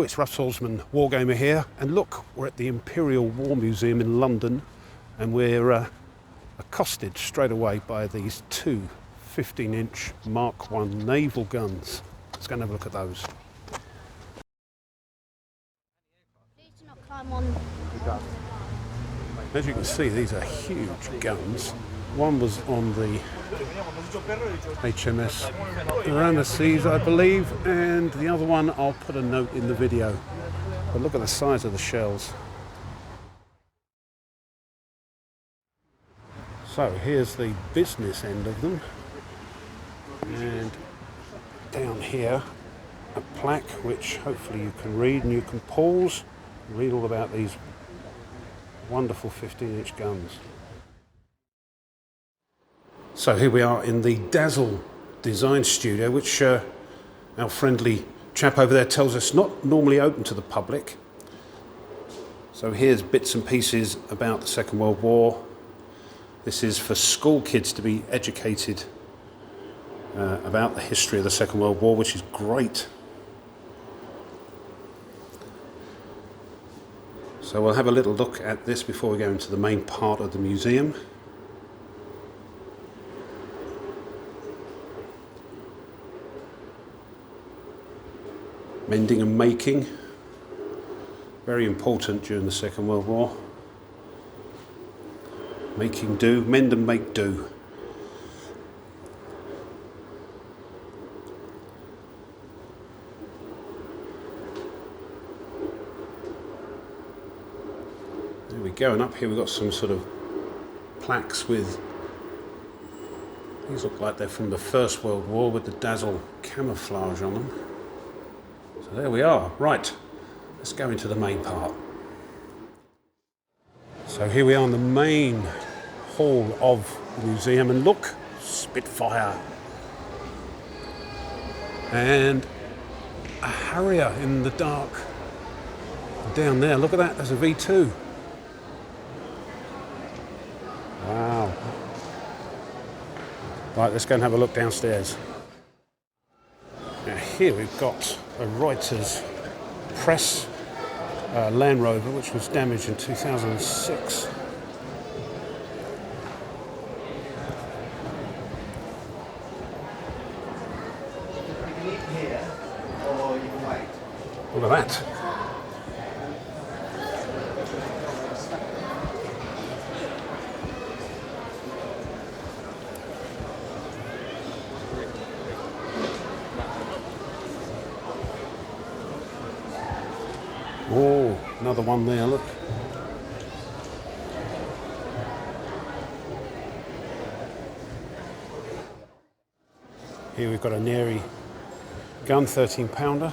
it's Russ Swordsman, Wargamer here, and look, we're at the Imperial War Museum in London, and we're accosted straight away by these two 15-inch Mark I naval guns. Let's go and have a look at those. As you can see, these are huge guns. One was on the HMS Ramesses, I believe, and the other one, I'll put a note in the video. But look at the size of the shells. So here's the business end of them, and down here a plaque which hopefully you can read, and you can pause and read all about these wonderful 15-inch guns. So here we are in the Dazzle Design Studio, which our friendly chap over there tells us not normally open to the public. So here's bits and pieces about the Second World War. This is for school kids to be educated about the history of the Second World War, which is great. So we'll have a little look at this before we go into the main part of the museum. Mending and making, very important during the Second World War. Making do, mend and make do. There we go, and up here we've got some sort of plaques with, these look like they're from the First World War with the Dazzle camouflage on them. So there we are. Right, let's go into the main part. So here we are in the main hall of the museum, and look, Spitfire. And a Harrier in the dark. Down there, look at that, there's a V2. Wow. Right, let's go and have a look downstairs. Now here we've got a Reuters press Land Rover, which was damaged in 2006. Look at that. Oh, another one there, look. Here we've got a Neri gun, 13-pounder.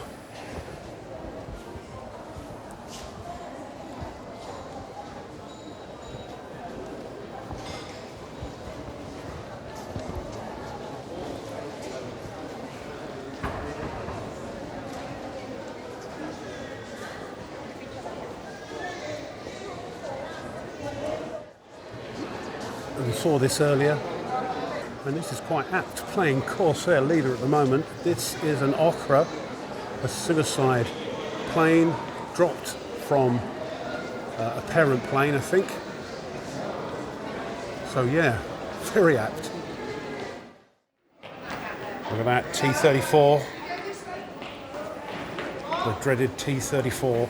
We saw this earlier, and this is quite apt, playing Corsair leader at the moment. This is an Ochra, a suicide plane dropped from a parent plane, I think. So yeah, very apt. Look at that, T-34, the dreaded T-34.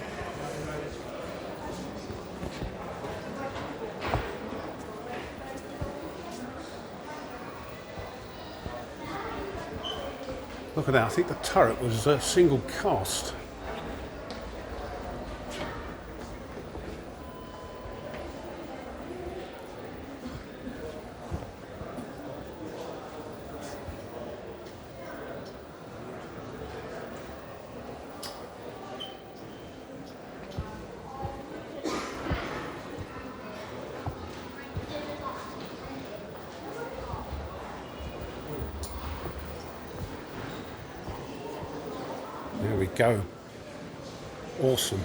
Look at that, I think the turret was single cast. There we go. Awesome.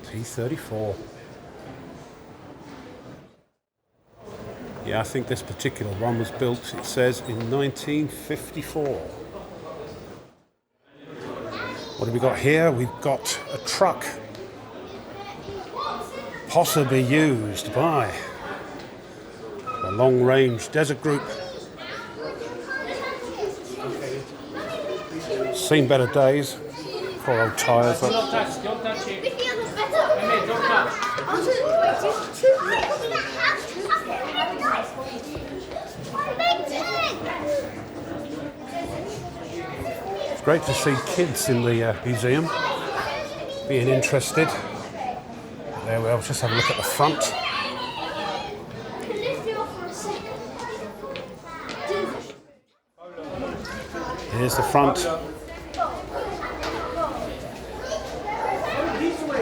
T-34. Yeah, I think this particular one was built, it says, in 1954. What have we got here? We've got a truck, possibly used by the long-range desert group. Seen better days. Poor old tyres. Don't touch it. Don't touch. It's great to see kids in the museum being interested. There we are. Just have a look at the front. Here's the front.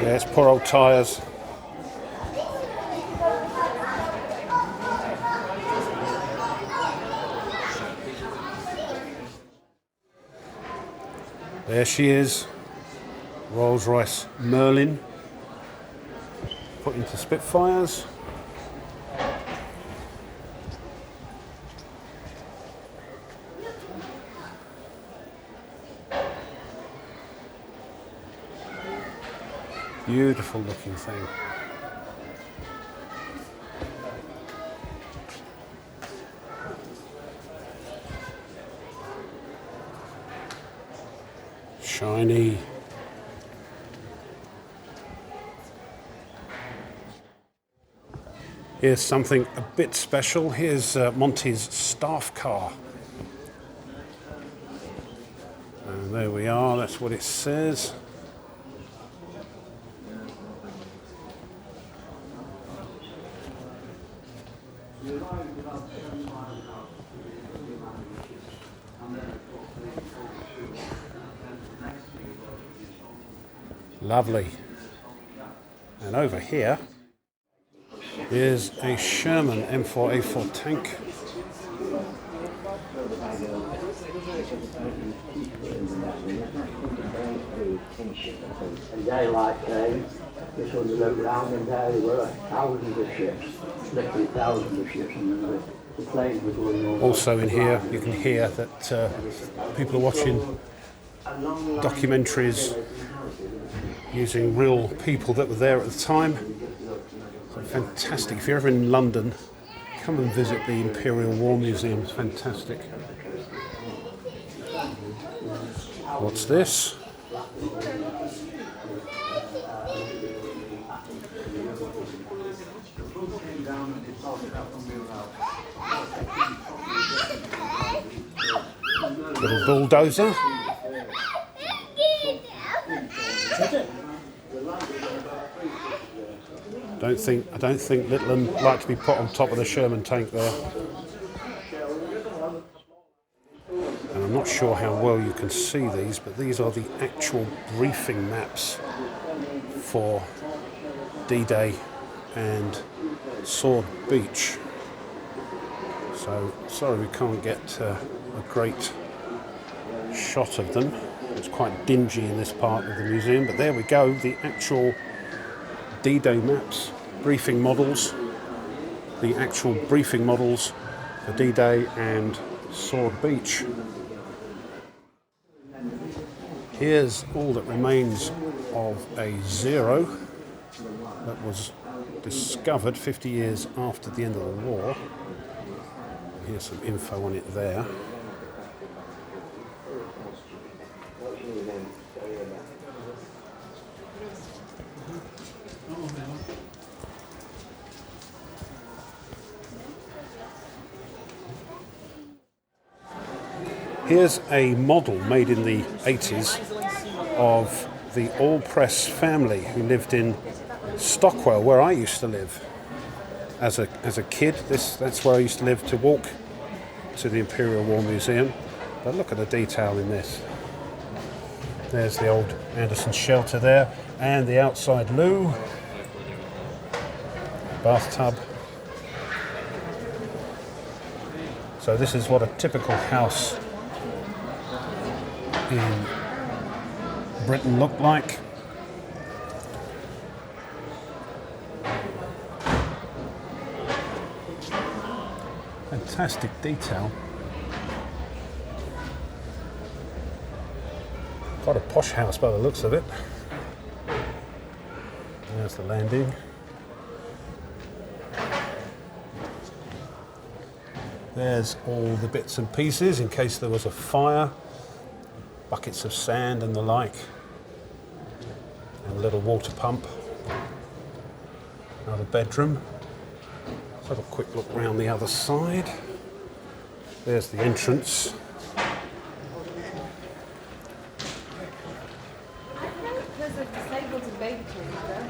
There's poor old tyres. There she is, Rolls-Royce Merlin, put into Spitfires. Beautiful looking thing. Shiny. Here's something a bit special. Here's Monty's staff car. And there we are, that's what it says. Lovely. And over here is a Sherman M4A4 tank. And daylight came, this one looked round and there were thousands of ships, literally thousands of ships, and the plane was going over. Also in here you can hear that people are watching documentaries using real people that were there at the time. So fantastic. If you're ever in London, come and visit the Imperial War Museum. It's fantastic. What's this? Little bulldozer. I don't think little 'un like to be put on top of the Sherman tank there. And I'm not sure how well you can see these, but these are the actual briefing maps for D-Day and Sword Beach. So sorry we can't get a great shot of them. It's quite dingy in this part of the museum, but there we go, the actual D-Day maps, briefing models, the actual briefing models for D-Day and Sword Beach. Here's all that remains of a Zero that was discovered 50 years after the end of the war. Here's some info on it there. Here's a model made in the 80s of the All-Press family who lived in Stockwell, where I used to live as a kid. That's where I used to live, to walk to the Imperial War Museum. But look at the detail in this. There's the old Anderson shelter there, and the outside loo, bathtub. So this is what a typical house in Britain looked like. Fantastic detail. Quite a posh house by the looks of it. There's the landing. There's all the bits and pieces in case there was a fire. Buckets of sand and the like. And a little water pump. Another bedroom. Let's have a quick look round the other side. There's the entrance. There's a disabled and baby toilet there.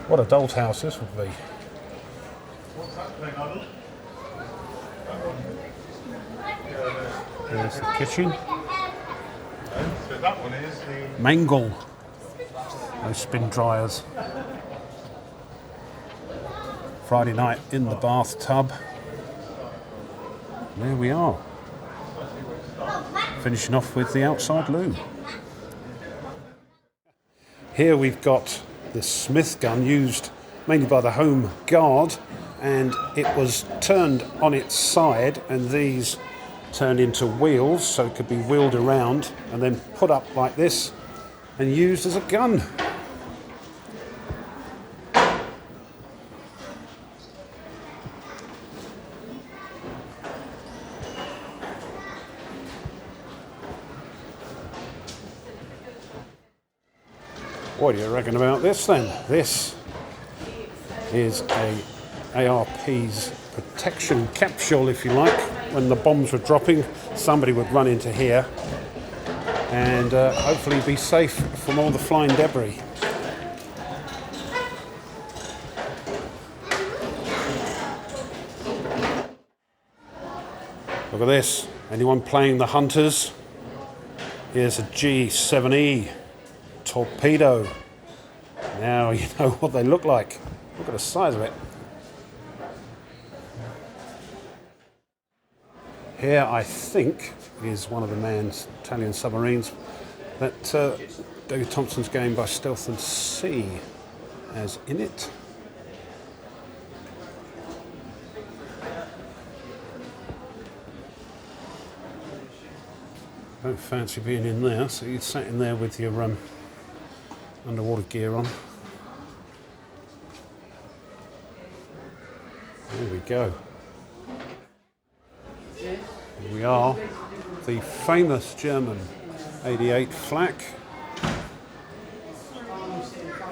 What a doll's house this would be. There's the kitchen. So that one is the Mangle. Those spin dryers. Friday night in the bathtub. There we are. Finishing off with the outside loo. Here we've got the Smith gun used mainly by the Home Guard, and it was turned on its side and these turned into wheels so it could be wheeled around and then put up like this and used as a gun. What do you reckon about this then? This is a ARP's protection capsule, if you like. When the bombs were dropping, somebody would run into here and hopefully be safe from all the flying debris. Look at this. Anyone playing the Hunters? Here's a G7E torpedo. Now you know what they look like. Look at the size of it. Here, I think, is one of the manned Italian submarines that David Thompson's game by Stealth and Sea has in it. Don't fancy being in there, so you sat in there with your underwater gear on. There we go. Here we are, the famous German 88 flak.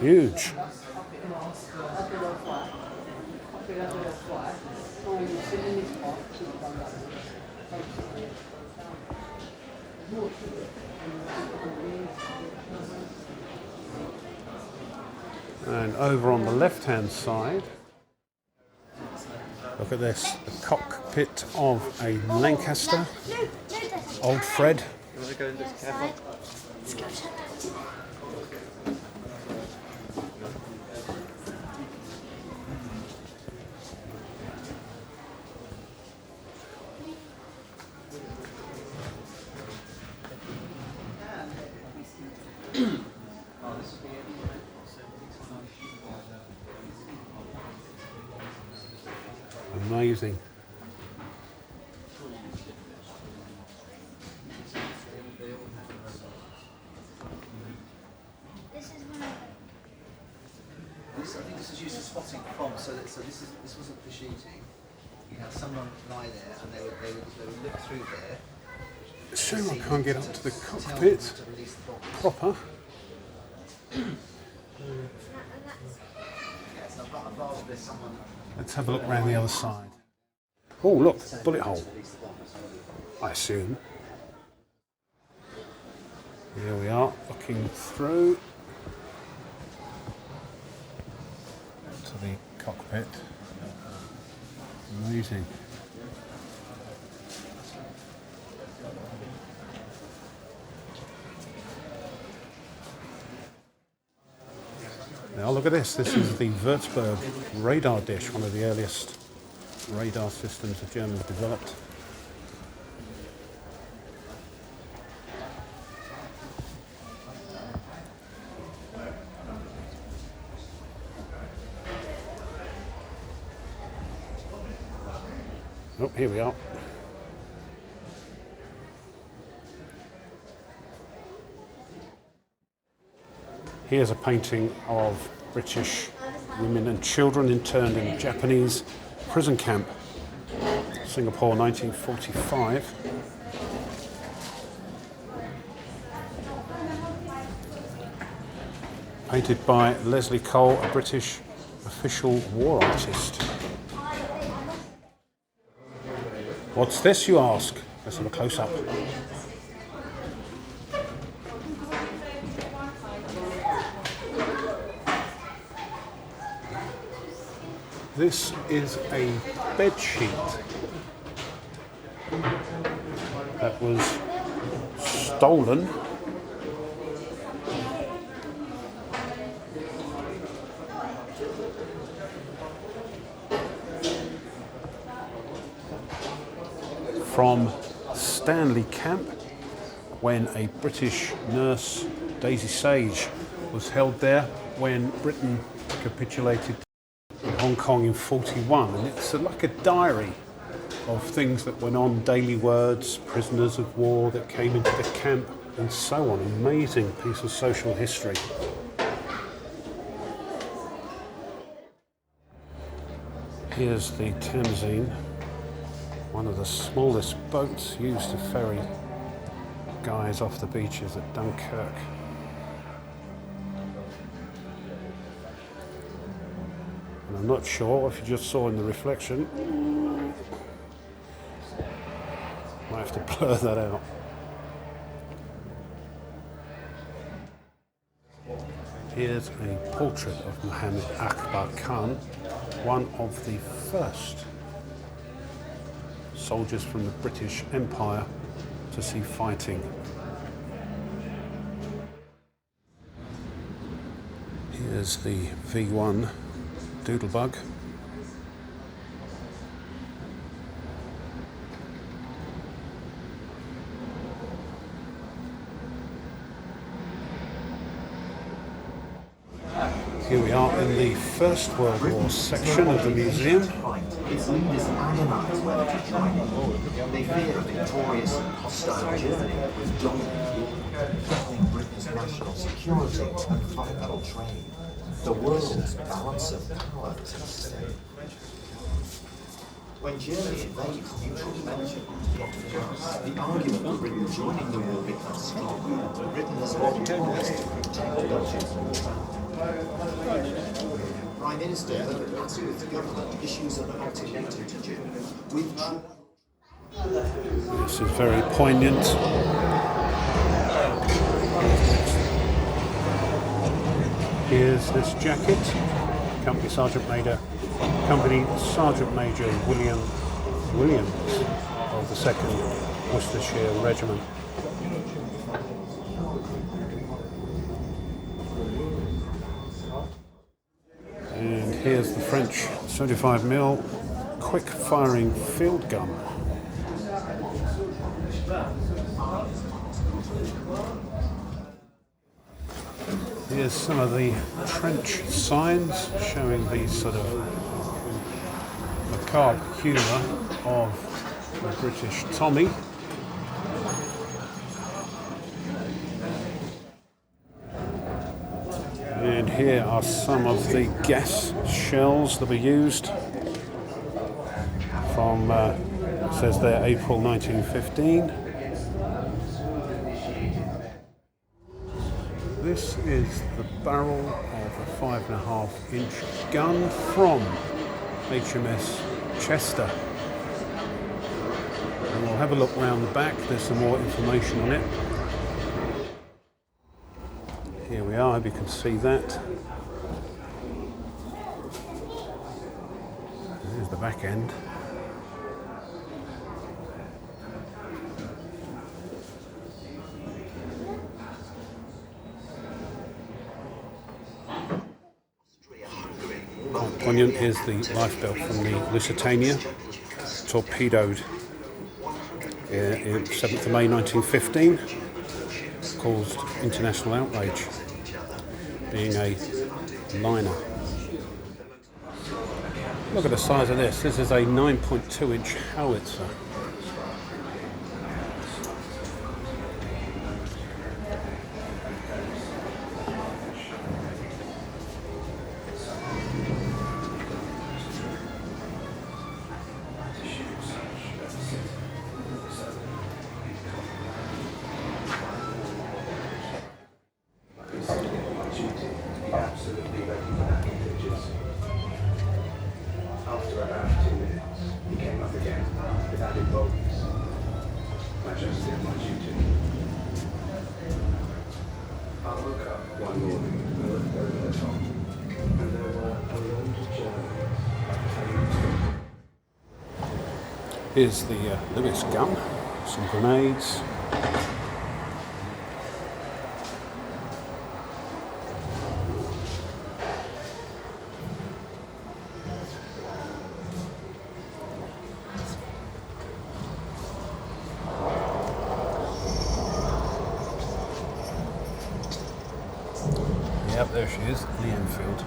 Huge. And over on the left-hand side, look at this, the cockpit of a Lancaster, Old Fred. You want to go and just careful? Amazing. I think this is used for spotting bombs. So this wasn't for shooting. You had someone lie there, and they would look through there. It's a shame I can't get up to the cockpit proper. Let's have a look around the other side. Oh, look, bullet hole, I assume. Here we are, looking through to the cockpit. Amazing. Now look at this. This is the Würzburg radar dish, one of the earliest radar systems the Germans developed. Oh, here we are. Here's a painting of British women and children interned in a Japanese prison camp, Singapore, 1945. Painted by Leslie Cole, a British official war artist. What's this, you ask? Let's have a close-up. This is a bed sheet that was stolen from Stanley Camp when a British nurse, Daisy Sage, was held there when Britain capitulated in Hong Kong in 41, and it's like a diary of things that went on, daily words, prisoners of war that came into the camp and so on. Amazing piece of social history. Here's the Thamesine, one of the smallest boats used to ferry guys off the beaches at Dunkirk. And I'm not sure if you just saw in the reflection, might have to blur that out. Here's a portrait of Muhammad Akbar Khan, one of the first soldiers from the British Empire to see fighting. Here's the V1 Doodlebug. Here we are in the First World War section of the museum. Its leaders agonize whether to join in. They fear a victorious and hostile Germany with dominant Europe, threatening Britain's national security and vital trade. The world's balance of power is at stake. When Germany invades neutral Belgium, the argument for Britain joining the war becomes stronger. Britain has been promised to protect Belgium. Prime Minister Herbert Asquith's government issues an ultimatum to Germany. This is very poignant. Here's this jacket, Company Sergeant Major William Williams of the 2nd Worcestershire Regiment. And here's the French 75mm quick-firing field gun. Here's some of the trench signs showing the sort of macabre humour of the British Tommy. And here are some of the gas shells that were used from, it says there, April 1915. This is the barrel of a 5.5-inch gun from HMS Chester. And we'll have a look round the back, there's some more information on it. Here we are, I hope you can see that. There's the back end. Poignant is the lifebelt from the Lusitania, torpedoed in 7th of May 1915, caused international outrage, being a liner. Look at the size of this. This is a 9.2 inch howitzer. After about 2 minutes, he came up again with added boldness. I just did my duty. I woke up one morning and looked over the top, and there were a load of Germans. Here's the Lewis gun, some grenades. Yep, there she is, the Enfield.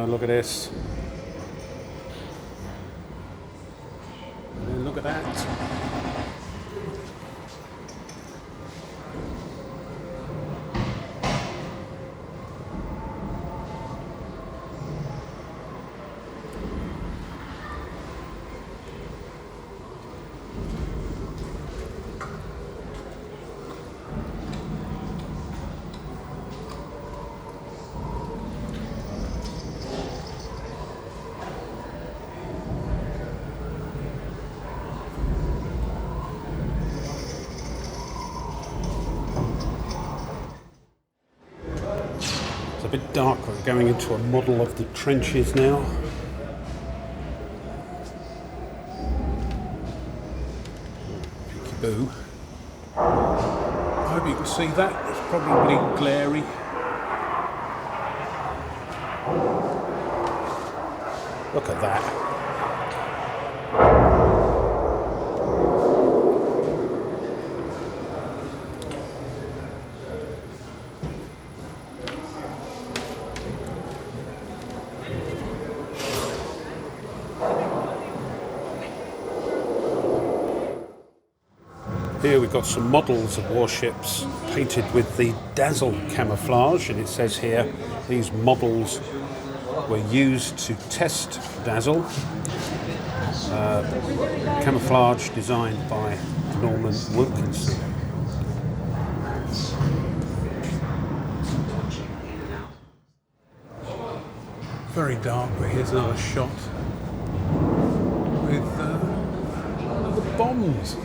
Look at this. And look at that. It's a bit dark. We're going into a model of the trenches now. Peekaboo. I hope you can see that. It's probably glary. Look at that. Here we've got some models of warships painted with the Dazzle camouflage, and it says here these models were used to test Dazzle. Camouflage designed by Norman Wilkinson. Very dark, but here's another shot with the bombs.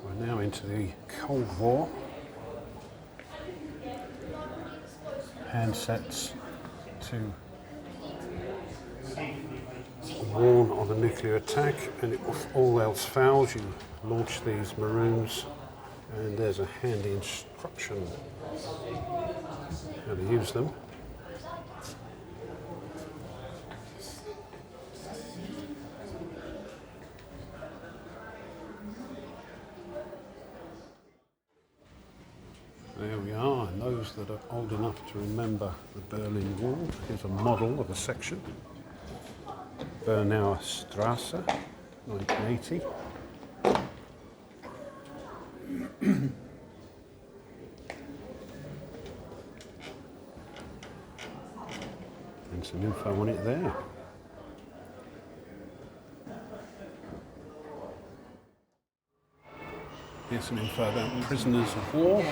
We're now into the Cold War. Handsets to warn of a nuclear attack, and if all else fails, you launch these maroons, and there's a handy instruction how to use them. There we are, and those that are old enough to remember the Berlin Wall. Here's a model of a section. Bernauer Strasse, 1980. And some info on it there. Here's some info about prisoners of war.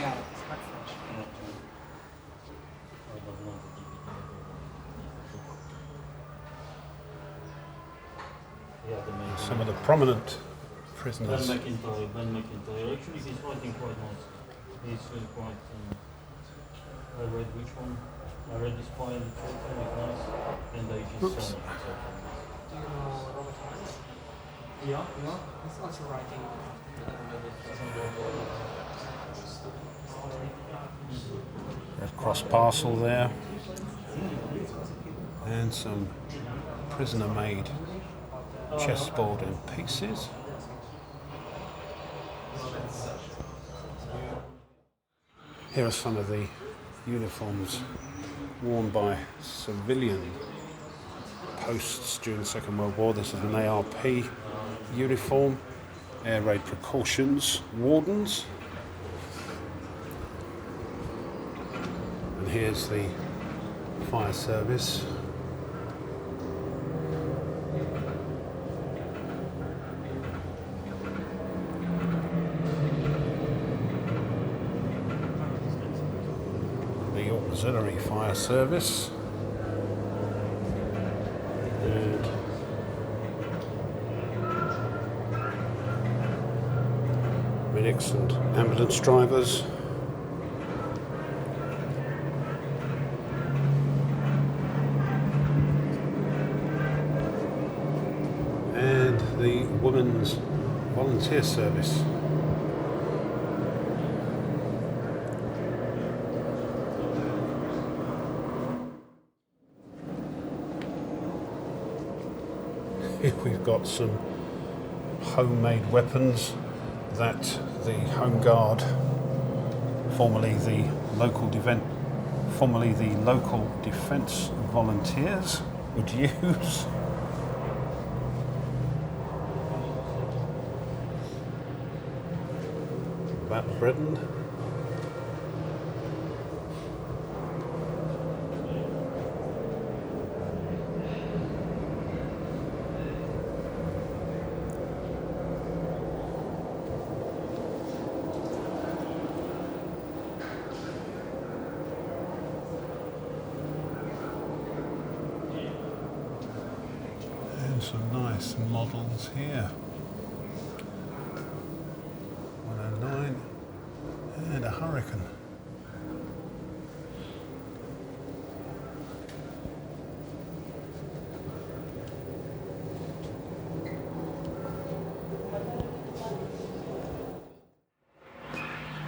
Some of the prominent prisoners. Ben McIntyre. Actually, he's fighting quite nice. He's quite. read which one. I read the Spy and the Truth and Ignice and Agent Oops. Sonnet. Do you know Robert Heinlein? Yeah. Yeah, he's also writing. Red Cross parcel there. And some prisoner-made chessboard in pieces. Here are some of the uniforms worn by civilian posts during the Second World War. This is an ARP uniform, air raid precautions wardens. And here's the fire service. The auxiliary fire service. And medics and ambulance drivers. And the Women's Volunteer Service. Here we've got some homemade weapons that the Home Guard, formerly the local defence volunteers, would use. Battle of Britain. And some nice models here. 109 and a Hurricane.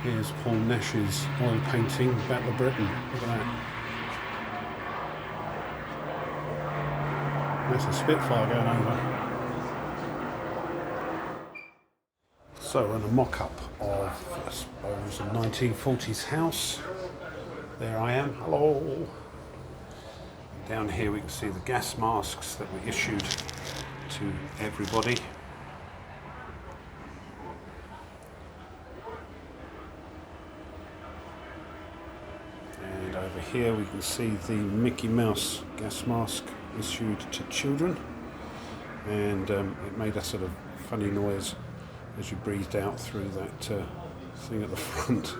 Here's Paul Nash's oil painting, Battle of Britain. Look at that. That's a Spitfire going over. So, and a mock-up of, I suppose, a 1940s house. There I am. Hello. Down here we can see the gas masks that were issued to everybody. And over here we can see the Mickey Mouse gas mask issued to children. And it made a sort of funny noise as you breathed out through that thing at the front.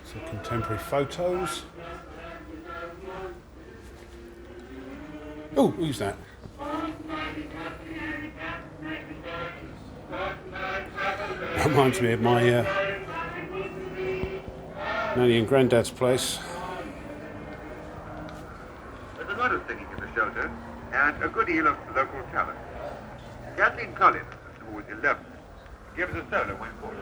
Some contemporary photos. Oh, who's that? Reminds me of my nanny and granddad's place. There's a lot of singing in the shelter, and a good deal of local talent. Kathleen Collins, who was 11, gives a solo when called.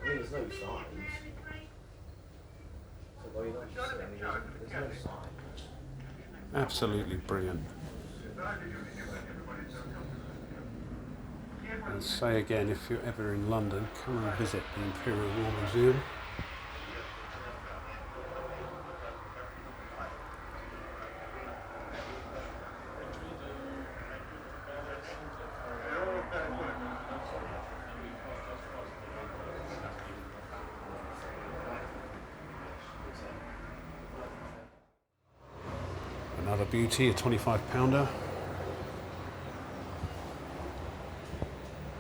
There's no signs. So why you not just saying there's no signs? Absolutely brilliant. And say again, if you're ever in London, come and visit the Imperial War Museum. Another beauty, a 25-pounder.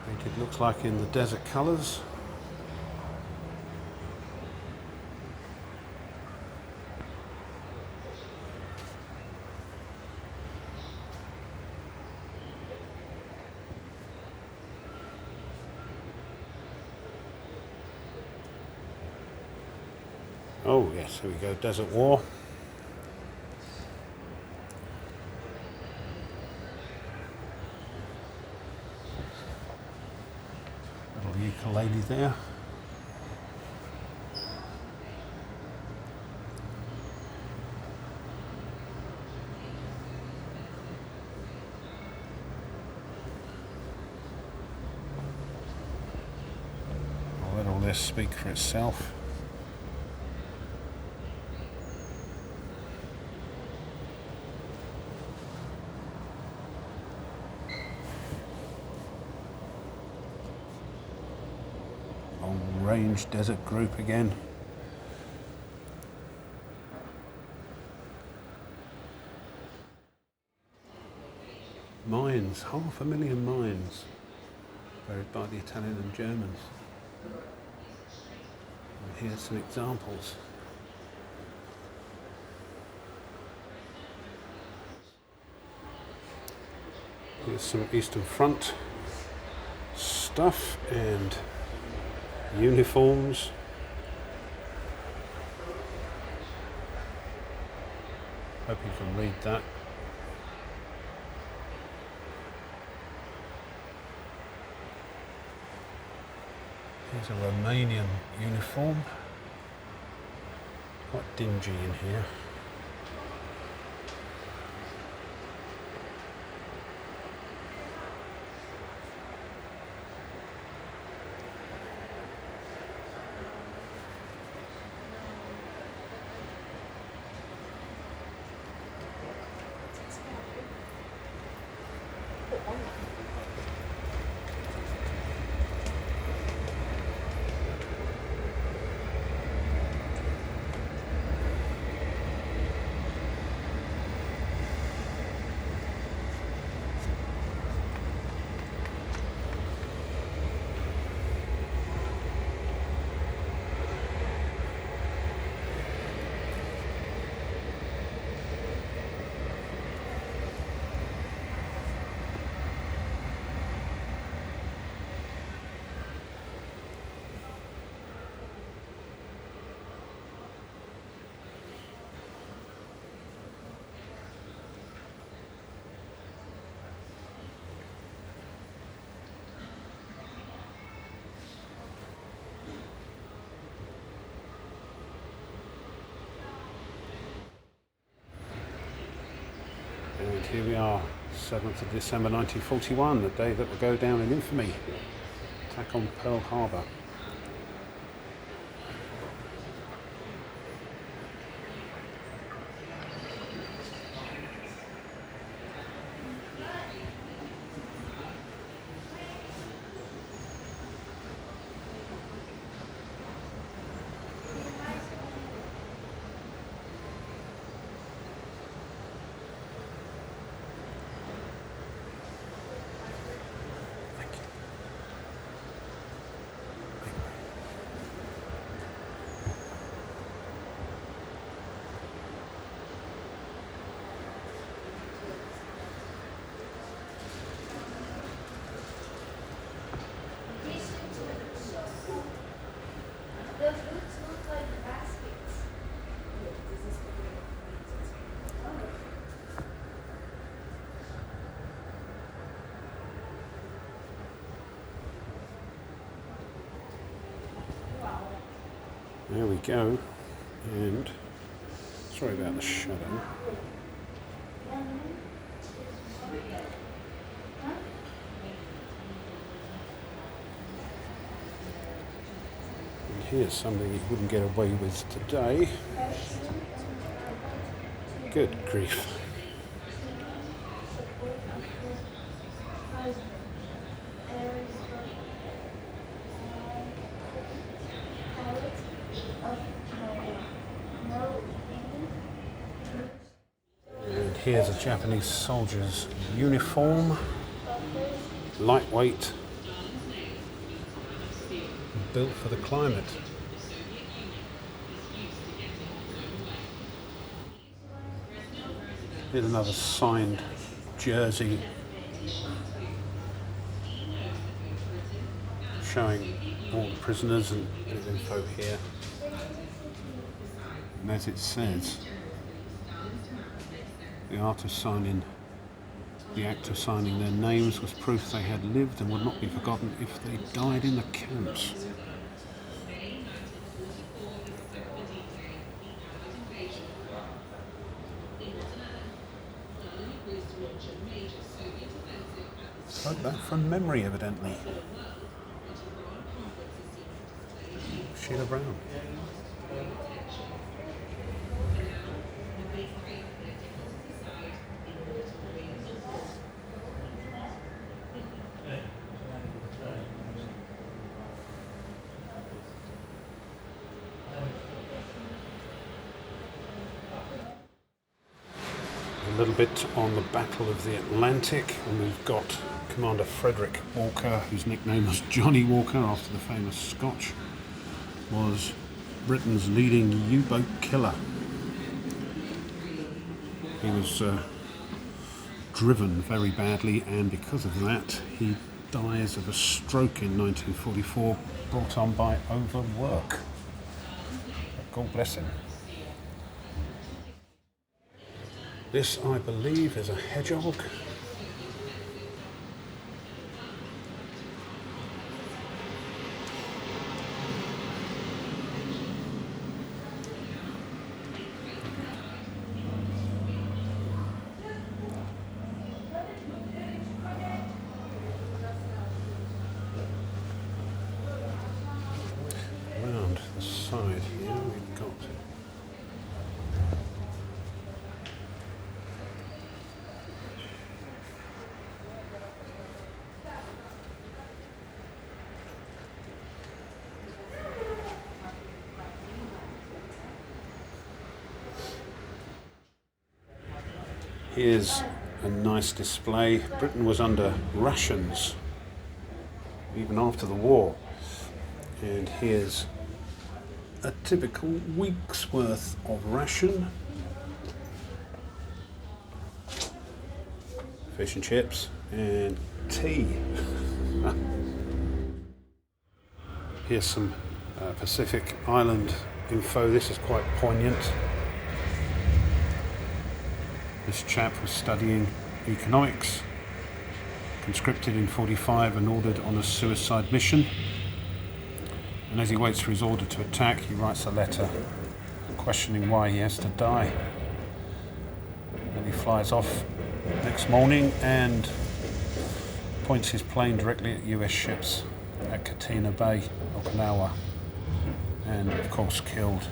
Painted looks like in the desert colours. Oh yes, here we go, Desert War. Little ukulele there. I'll let all this speak for itself. Range desert group again. Mines, 500,000 mines buried by the Italian and Germans. And here's some examples. Here's some Eastern Front stuff and uniforms. Hope you can read that. Here's a Romanian uniform. Quite dingy in here. And here we are, 7th of December 1941, the day that will go down in infamy. Attack on Pearl Harbor. There we go, and sorry about the shadow. And here's something you wouldn't get away with today. Good grief. here's a Japanese soldier's uniform, lightweight, built for the climate. Here's another signed jersey showing all the prisoners and bit of info here. And as it says, the act of signing their names was proof they had lived and would not be forgotten if they died in the camps. Wrote that from memory, evidently. Sheila Brown. A little bit on the Battle of the Atlantic, and we've got Commander Frederick Walker, whose nickname was Johnny Walker after the famous Scotch, was Britain's leading U-boat killer. He was driven very badly, and because of that he dies of a stroke in 1944, brought on by overwork. God bless him. This, I believe, is a hedgehog. Around the side here we've got here's a nice display. Britain was under rations even after the war. And here's a typical week's worth of ration. Fish and chips and tea. Here's some Pacific Island info. This is quite poignant. This chap was studying economics, conscripted in 45 and ordered on a suicide mission. And as he waits for his order to attack, he writes a letter questioning why he has to die. Then he flies off next morning and points his plane directly at US ships at Katina Bay, Okinawa, and of course killed.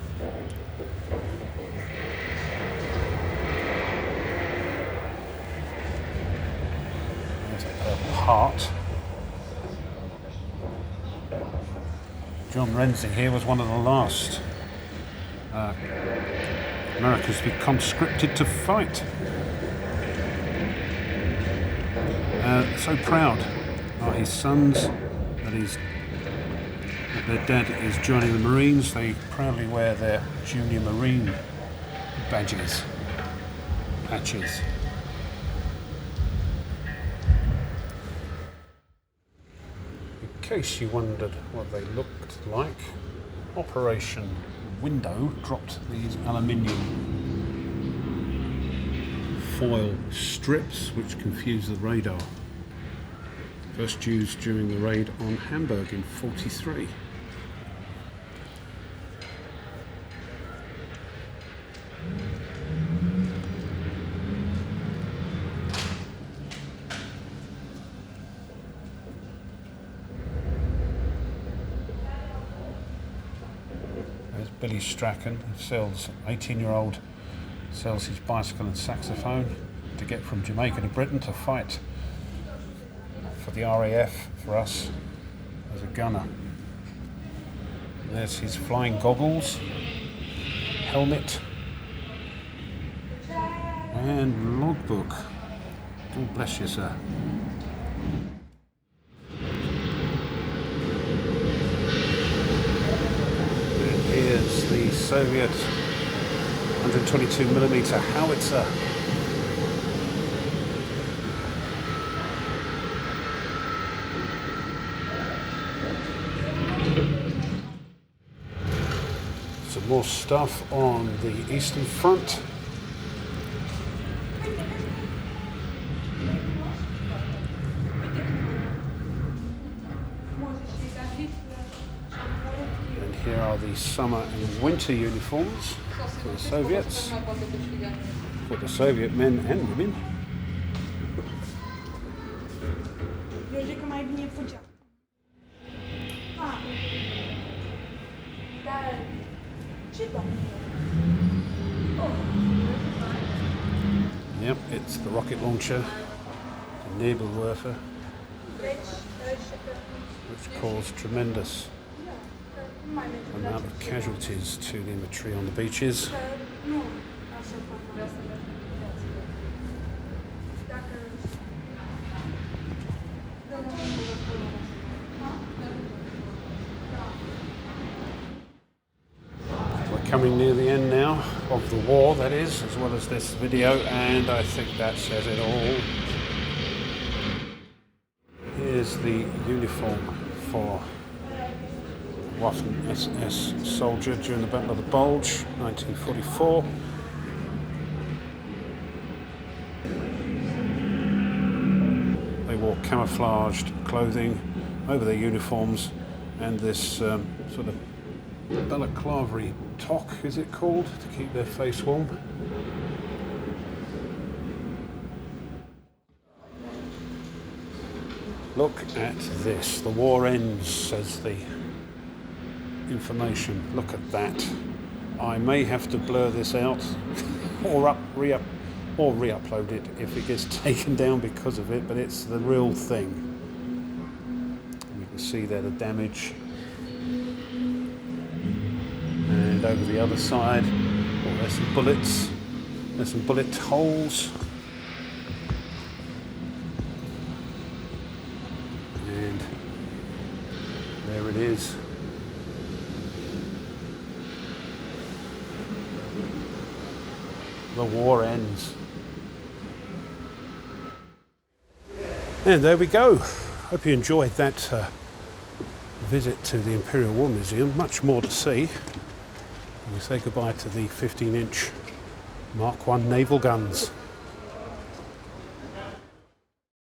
There's a Purple Heart. John Renzi here was one of the last Americans to be conscripted to fight. So proud are his sons that their dad is joining the Marines. They proudly wear their junior Marine patches. In case you wondered what they looked like, Operation Window dropped these aluminium foil strips which confuse the radar. First used during the raid on Hamburg in '43. Billy Strachan, who sells, 18-year-old, sells his bicycle and saxophone to get from Jamaica to Britain to fight for the RAF for us as a gunner. There's his flying goggles, helmet, And logbook. Oh, bless you, sir. And here's the Soviet 122mm howitzer. Some more stuff on the Eastern Front. And here are the summer and winter uniforms for the Soviets, for the Soviet men and women. Yep, it's the rocket launcher, the Nebelwerfer, which caused tremendous amount of casualties to the infantry on the beaches. We're coming near the end now of the war, that is, as well as this video, and I think that says it all. Here's the uniform for Waffen SS soldier during the Battle of the Bulge, 1944. They wore camouflaged clothing over their uniforms and this sort of balaclava toque, is it called, to keep their face warm. Look at this. The war ends, says the information. Look at that. I may have to blur this out or re-upload it if it gets taken down because of it, but it's the real thing. And you can see there the damage. And over the other side, oh, there's some bullets. There's some bullet holes. And there it is. The war ends. And there we go. Hope you enjoyed that visit to the Imperial War Museum. Much more to see. We say goodbye to the 15-inch Mark I naval guns.